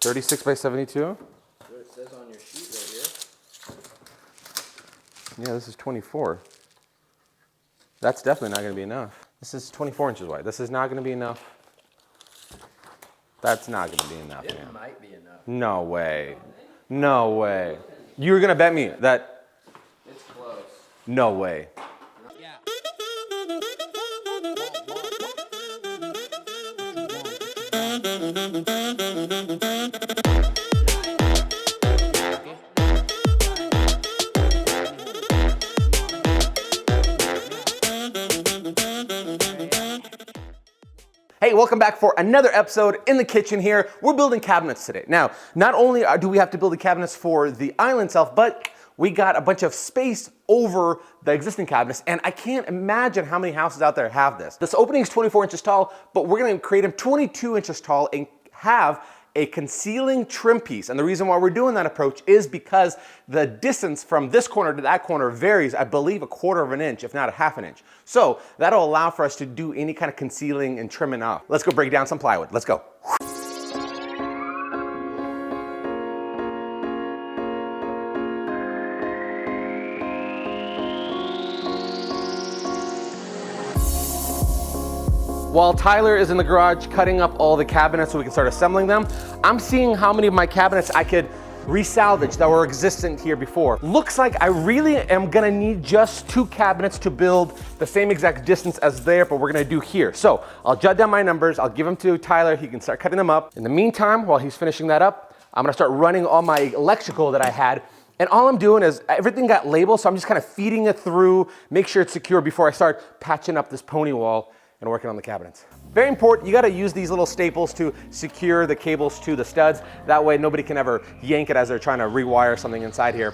36 by 72? That's what it says on your sheet right here. Yeah, this is 24. That's definitely not going to be enough. This is 24 inches wide. This is not going to be enough. That's not going to be enough, man. It might be enough. No way. No way. You were going to bet me that... It's close. No way. Yeah. Hey, welcome back for another episode in the kitchen here. We're building cabinets today. Now, not only do we have to build the cabinets for the island itself, but we got a bunch of space over the existing cabinets, and I can't imagine how many houses out there have this. This opening is 24 inches tall, but we're gonna create them 22 inches tall and have a concealing trim piece. And the reason why we're doing that approach is because the distance from this corner to that corner varies, I believe, 1/4 of an inch, if not 1/2 an inch. So that'll allow for us to do any kind of concealing and trimming off. Let's go break down some plywood. Let's go. While Tyler is in the garage cutting up all the cabinets so we can start assembling them, I'm seeing how many of my cabinets I could resalvage that were existent here before. Looks like I really am gonna need just 2 cabinets to build the same exact distance as there, but we're gonna do here. So I'll jot down my numbers, I'll give them to Tyler, he can start cutting them up. In the meantime, while he's finishing that up, I'm gonna start running all my electrical that I had. And all I'm doing is, everything got labeled, so I'm just kind of feeding it through, make sure it's secure before I start patching up this pony wall and working on the cabinets. Very important, you gotta use these little staples to secure the cables to the studs. That way nobody can ever yank it as they're trying to rewire something inside here.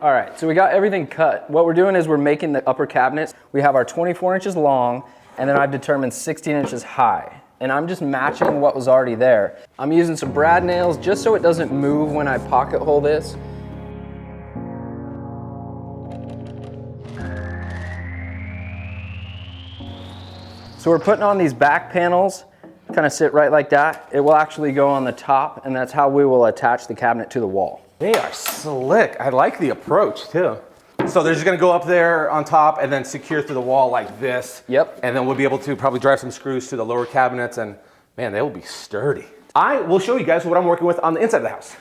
All right, so we got everything cut. What we're doing is we're making the upper cabinets. We have our 24 inches long, and then I've determined 16 inches high. And I'm just matching what was already there. I'm using some brad nails just so it doesn't move when I pocket hole this. So we're putting on these back panels, kind of sit right like that. It will actually go on the top, and that's how we will attach the cabinet to the wall. They are slick. I like the approach too. So they're just gonna go up there on top and then secure through the wall like this. Yep. And then we'll be able to probably drive some screws to the lower cabinets, and man, they will be sturdy. I will show you guys what I'm working with on the inside of the house.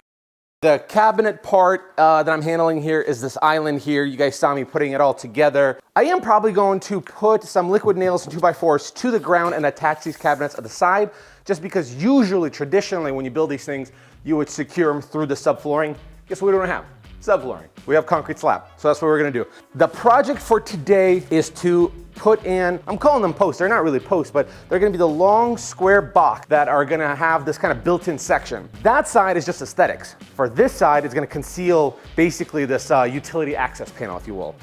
The cabinet part that I'm handling here is this island here. You guys saw me putting it all together. I am probably going to put some liquid nails and 2x4s to the ground and attach these cabinets at the side, just because usually, traditionally, when you build these things, you would secure them through the subflooring. Guess what we don't have? Subflooring. We have concrete slab. So that's what we're gonna do. The project for today is to put in, I'm calling them posts. They're not really posts, but they're gonna be the long square box that are gonna have this kind of built-in section. That side is just aesthetics. For this side, it's gonna conceal basically this utility access panel, if you will.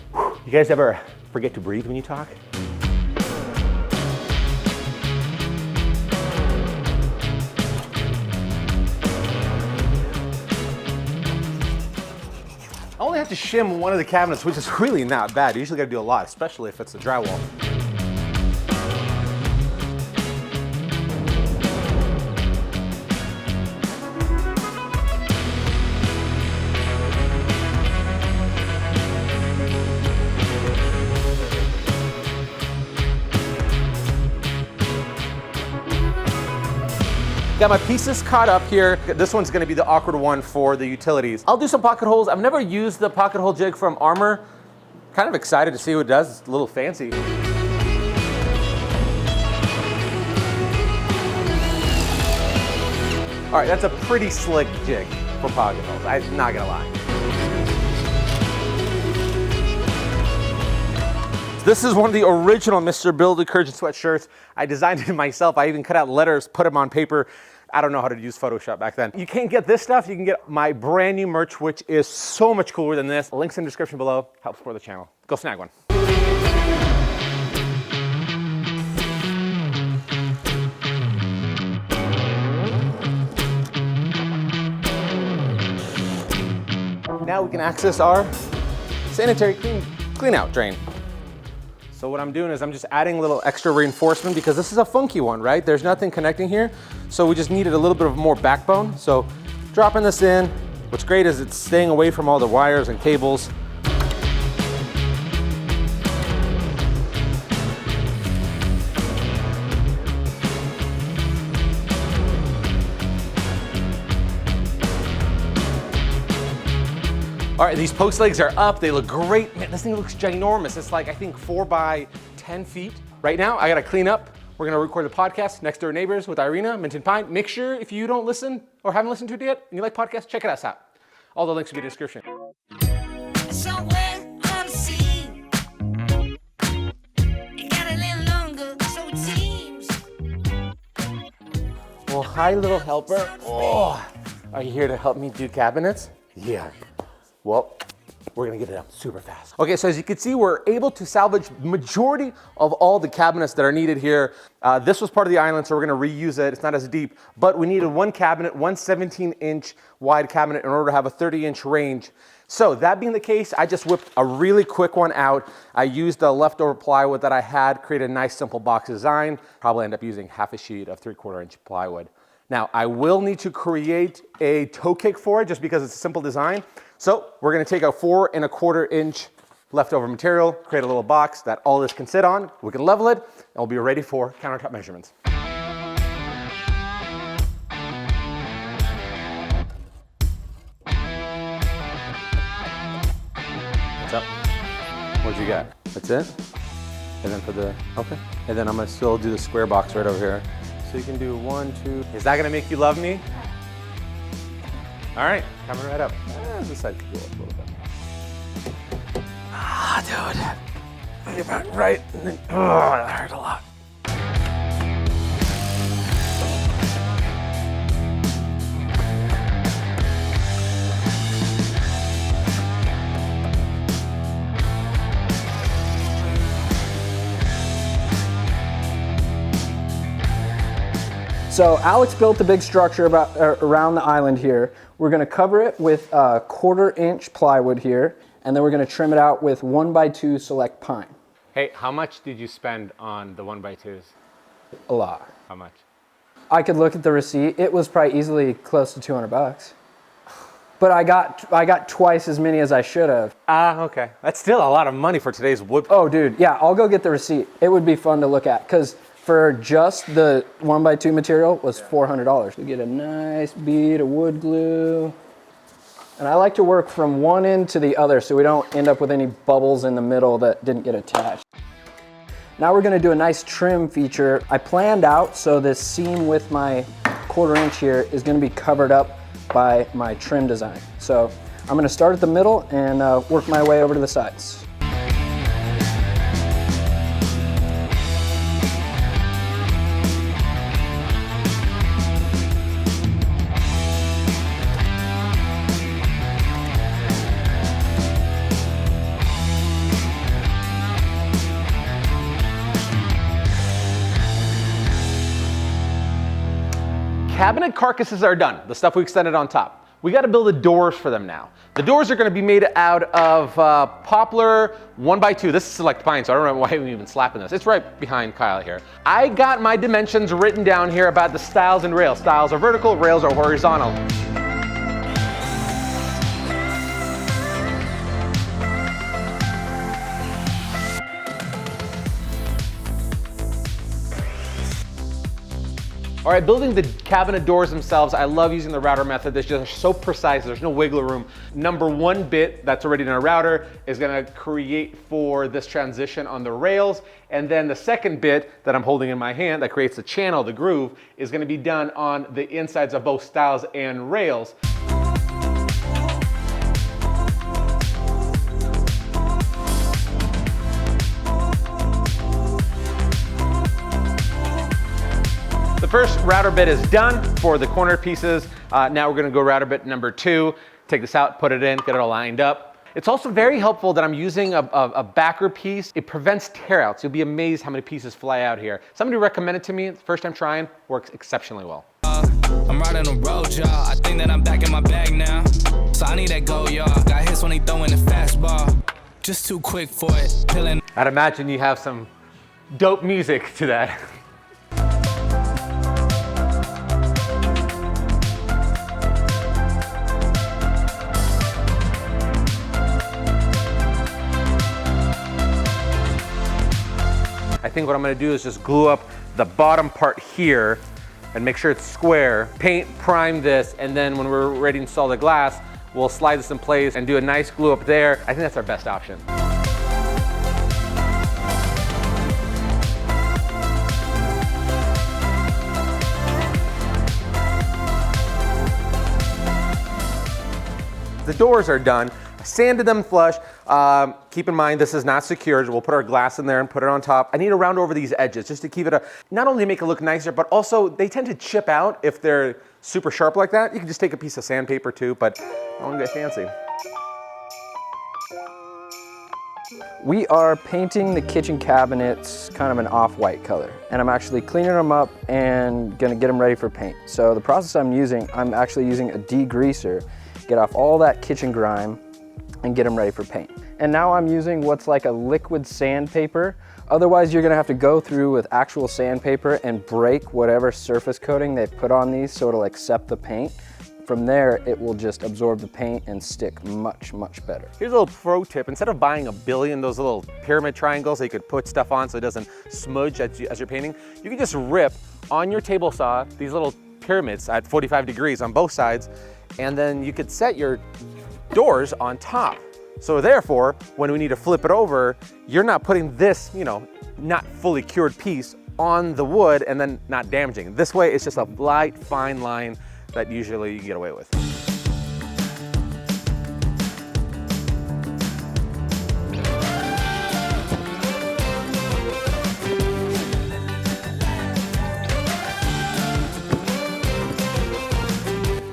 You guys ever forget to breathe when you talk? I only have to shim one of the cabinets, which is really not bad. You usually gotta do a lot, especially if it's a drywall. Got my pieces caught up here. This one's gonna be the awkward one for the utilities. I'll do some pocket holes. I've never used the pocket hole jig from Armor. Kind of excited to see what it does. It's a little fancy. All right, that's a pretty slick jig for pocket holes. I'm not gonna lie. This is one of the original Mr. Build Encouraging sweatshirts. I designed it myself. I even cut out letters, put them on paper. I don't know how to use Photoshop back then. You can't get this stuff. You can get my brand new merch, which is so much cooler than this. Links in the description below. Help support the channel. Go snag one. Now we can access our sanitary clean out drain. So what I'm doing is I'm just adding a little extra reinforcement because this is a funky one, right? There's nothing connecting here. So we just needed a little bit of more backbone. So dropping this in, what's great is it's staying away from all the wires and cables. All right, these post legs are up. They look great. Man, this thing looks ginormous. It's like, I think 4 by 10 feet. Right now, I gotta clean up. We're gonna record the podcast, Next Door Neighbors with Irina, Mint and Pine. Make sure if you don't listen or haven't listened to it yet and you like podcasts, check it out. All the links will be in the description. Somewhere on the sea, it got a little longer, so it seems. Well, hi, little helper. Oh, are you here to help me do cabinets? Yeah. Well, we're gonna get it up super fast. Okay, so as you can see, we're able to salvage majority of all the cabinets that are needed here. This was part of the island, so we're gonna reuse it. It's not as deep, but we needed one cabinet, one 17-inch wide cabinet in order to have a 30-inch range. So that being the case, I just whipped a really quick one out. I used the leftover plywood that I had, created a nice simple box design. Probably end up using half a sheet of 3/4-inch plywood. Now, I will need to create a toe kick for it just because it's a simple design. So we're gonna take a 4 1/4-inch leftover material, create a little box that all this can sit on. We can level it, and we'll be ready for countertop measurements. What's up? What you got? That's it? And then for the, okay. And then I'm gonna still do the square box right over here. So you can do 1, 2. Is that gonna make you love me? All right, coming right up. This side could go up a little bit. Ah, dude. Get back right. And then, oh, that hurt a lot. So Alex built a big structure around the island here. We're gonna cover it with 1/4-inch plywood here, and then we're gonna trim it out with 1x2 select pine. Hey, how much did you spend on the 1x2s? A lot. How much? I could look at the receipt. It was probably easily close to $200. But I got twice as many as I should have. Ah, okay. That's still a lot of money for today's wood. Oh, dude, yeah, I'll go get the receipt. It would be fun to look at, because for just the 1x2 material was $400. We get a nice bead of wood glue. And I like to work from one end to the other so we don't end up with any bubbles in the middle that didn't get attached. Now we're gonna do a nice trim feature. I planned out so this seam with my 1/4-inch here is gonna be covered up by my trim design. So I'm gonna start at the middle and work my way over to the sides. Cabinet carcasses are done, the stuff we extended on top. We gotta build the doors for them now. The doors are gonna be made out of poplar 1x2. This is select pine, so I don't know why I'm even slapping this. It's right behind Kyle here. I got my dimensions written down here about the stiles and rails. Stiles are vertical, rails are horizontal. All right, building the cabinet doors themselves, I love using the router method. They're just so precise, there's no wiggle room. Number 1 bit that's already in a router is gonna create for this transition on the rails. And then the second bit that I'm holding in my hand that creates the channel, the groove, is gonna be done on the insides of both stiles and rails. first router bit is done for the corner pieces. Now we're gonna go router bit number 2. Take this out, put it in, get it all lined up. It's also very helpful that I'm using a backer piece. It prevents tear outs. You'll be amazed how many pieces fly out here. Somebody recommended to me, the first time trying, works exceptionally well. I'm riding the road, y'all. I think that I'm back in my bag now. So I need that go, y'all. Got hits when he throwing the fastball. Just too quick for it. Pillin'. I'd imagine you have some dope music to that. I think what I'm gonna do is just glue up the bottom part here and make sure it's square. Paint, prime this, and then when we're ready to install the glass, we'll slide this in place and do a nice glue up there. I think that's our best option. The doors are done. I sanded them flush. Keep in mind, this is not secured. We'll put our glass in there and put it on top. I need to round over these edges just to keep it not only make it look nicer, but also they tend to chip out if they're super sharp like that. You can just take a piece of sandpaper too, but I want to get fancy. We are painting the kitchen cabinets kind of an off-white color, and I'm actually cleaning them up and gonna get them ready for paint. So the process I'm actually using a degreaser, get off all that kitchen grime and get them ready for paint. And now I'm using what's like a liquid sandpaper. Otherwise, you're gonna have to go through with actual sandpaper and break whatever surface coating they've put on these so it'll accept the paint. From there, it will just absorb the paint and stick much, much better. Here's a little pro tip. Instead of buying a billion those little pyramid triangles that you could put stuff on so it doesn't smudge as you're painting, you can just rip on your table saw these little pyramids at 45 degrees on both sides, and then you could set your doors on top. So therefore, when we need to flip it over, you're not putting this, not fully cured piece on the wood and then not damaging. This way, it's just a light, fine line that usually you can get away with.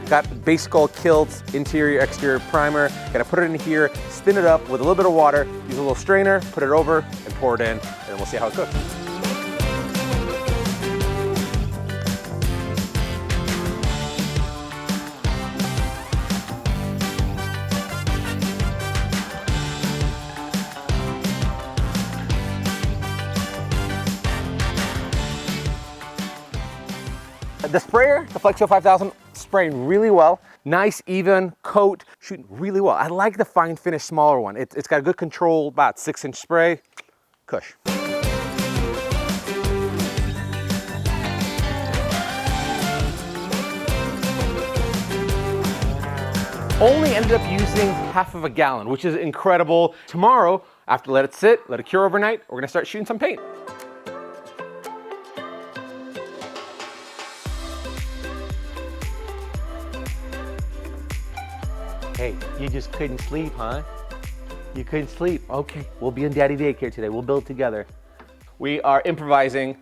Got base skull kilts, interior, exterior primer. Gotta put it in here, spin it up with a little bit of water, use a little strainer, put it over, and pour it in, and then we'll see how it cooks. The sprayer, the Flexo 5000, spraying really well. Nice, even coat, shooting really well. I like the fine finish smaller one. It's got a good control, about 6-inch spray. Cush. Only ended up using half of a gallon, which is incredible. Tomorrow, after let it sit, let it cure overnight, we're gonna start shooting some paint. Hey, you just couldn't sleep, huh? You couldn't sleep. Okay, we'll be in daddy daycare today. We'll build together. We are improvising,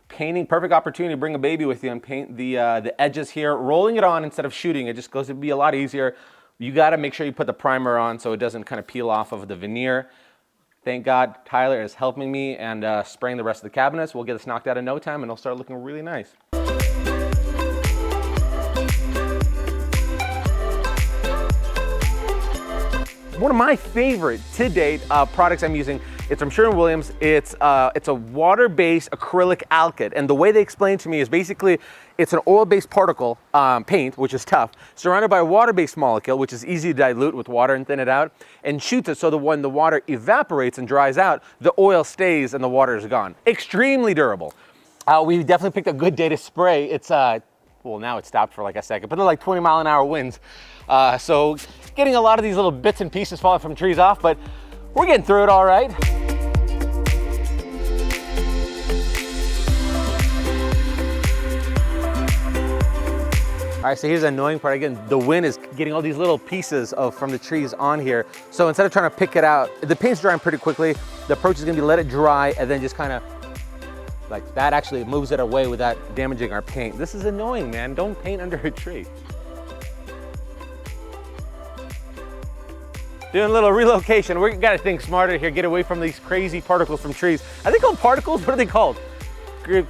painting, perfect opportunity to bring a baby with you and paint the edges here, rolling it on instead of shooting. It just goes to be a lot easier. You gotta make sure you put the primer on so it doesn't kind of peel off of the veneer. Thank God Tyler is helping me and spraying the rest of the cabinets. We'll get this knocked out in no time and it'll start looking really nice. One of my favorite to date products I'm using, it's from Sherwin-Williams. It's a water-based acrylic alkyd, and the way they explain it to me is basically it's an oil-based particle paint, which is tough, surrounded by a water-based molecule, which is easy to dilute with water and thin it out, and shoots it so that when the water evaporates and dries out, the oil stays and the water is gone. Extremely durable. We definitely picked a good day to spray. It's well, now it stopped for like a second, but they're like 20-mile-an-hour winds. So getting a lot of these little bits and pieces falling from trees off, but we're getting through it all right. All right, so here's the annoying part. Again, the wind is getting all these little pieces from the trees on here. So instead of trying to pick it out, the paint's drying pretty quickly. The approach is gonna be let it dry and then just kind of Like that actually moves it away without damaging our paint. This is annoying, man. Don't paint under a tree. Doing a little relocation. We gotta think smarter here, get away from these crazy particles from trees. Are they called particles? What are they called?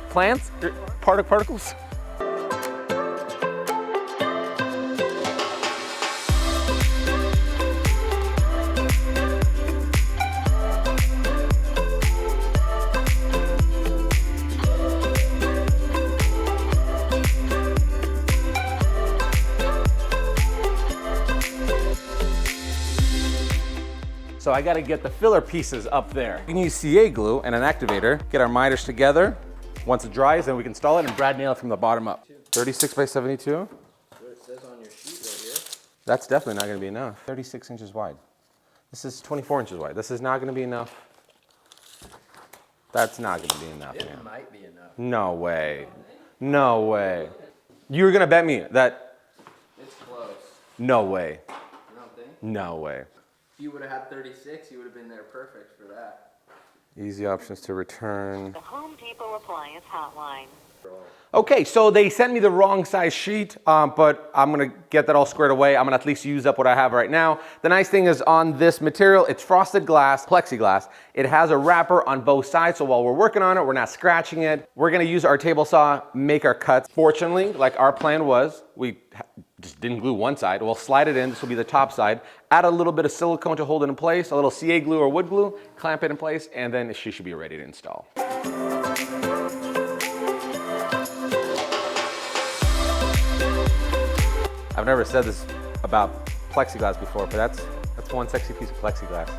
Plants? Particles? So I gotta get the filler pieces up there. We can use CA glue and an activator, get our miters together. Once it dries, then we can install it and brad nail it from the bottom up. 36 by 72? That's what it says on your sheet right here. That's definitely not gonna be enough. 36 inches wide. This is 24 inches wide. This is not gonna be enough. That's not gonna be enough, man. It might be enough. No way. No way. You were gonna bet me that? It's close. No way. You don't think? No way. If you would have had 36, you would have been there perfect for that. Easy options to return. The Home Depot Appliance Hotline. Okay, so they sent me the wrong size sheet, but I'm gonna get that all squared away. I'm gonna at least use up what I have right now. The nice thing is on this material, it's frosted glass, plexiglass. It has a wrapper on both sides, so while we're working on it, we're not scratching it. We're gonna use our table saw, make our cuts. Fortunately, like our plan was, we just didn't glue one side. We'll slide it in, this will be the top side. Add a little bit of silicone to hold it in place, a little CA glue or wood glue, clamp it in place, and then she should be ready to install. I've never said this about plexiglass before, but that's one sexy piece of plexiglass.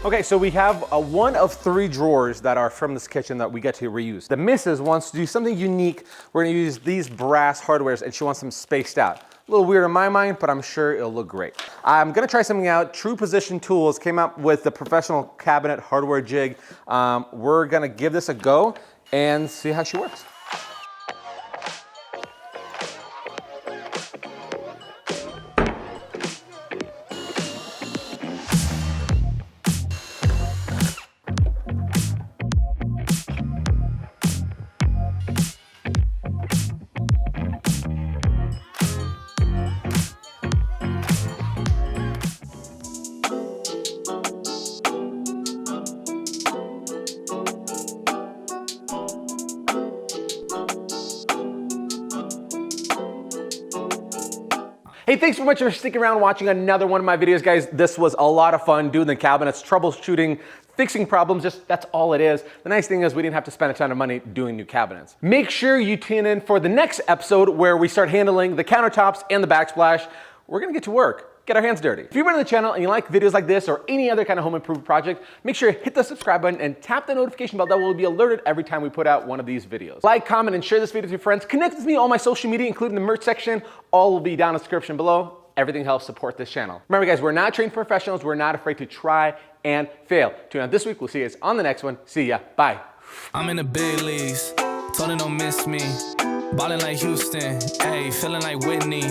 Okay, so we have one of 3 drawers that are from this kitchen that we get to reuse. The missus wants to do something unique. We're gonna use these brass hardwares and she wants them spaced out. A little weird in my mind, but I'm sure it'll look great. I'm gonna try something out. True Position Tools came up with the professional cabinet hardware jig. We're gonna give this a go and see how she works. Hey, thanks so much for sticking around watching another one of my videos, guys. This was a lot of fun doing the cabinets, troubleshooting, fixing problems, just that's all it is. The nice thing is we didn't have to spend a ton of money doing new cabinets. Make sure you tune in for the next episode where we start handling the countertops and the backsplash. We're gonna get to work, get our hands dirty. If you're new to the channel and you like videos like this or any other kind of home improvement project, make sure you hit the subscribe button and tap the notification bell that will be alerted every time we put out one of these videos. Like, comment, and share this video with your friends. Connect with me on my social media, including the merch section. All will be down in the description below. Everything helps support this channel. Remember guys, we're not trained professionals. We're not afraid to try and fail. Tune out this week. We'll see you guys on the next one. See ya. Bye. I'm in the big leagues, told her don't miss me. Ballin' like Houston, ayy, feeling like Whitney.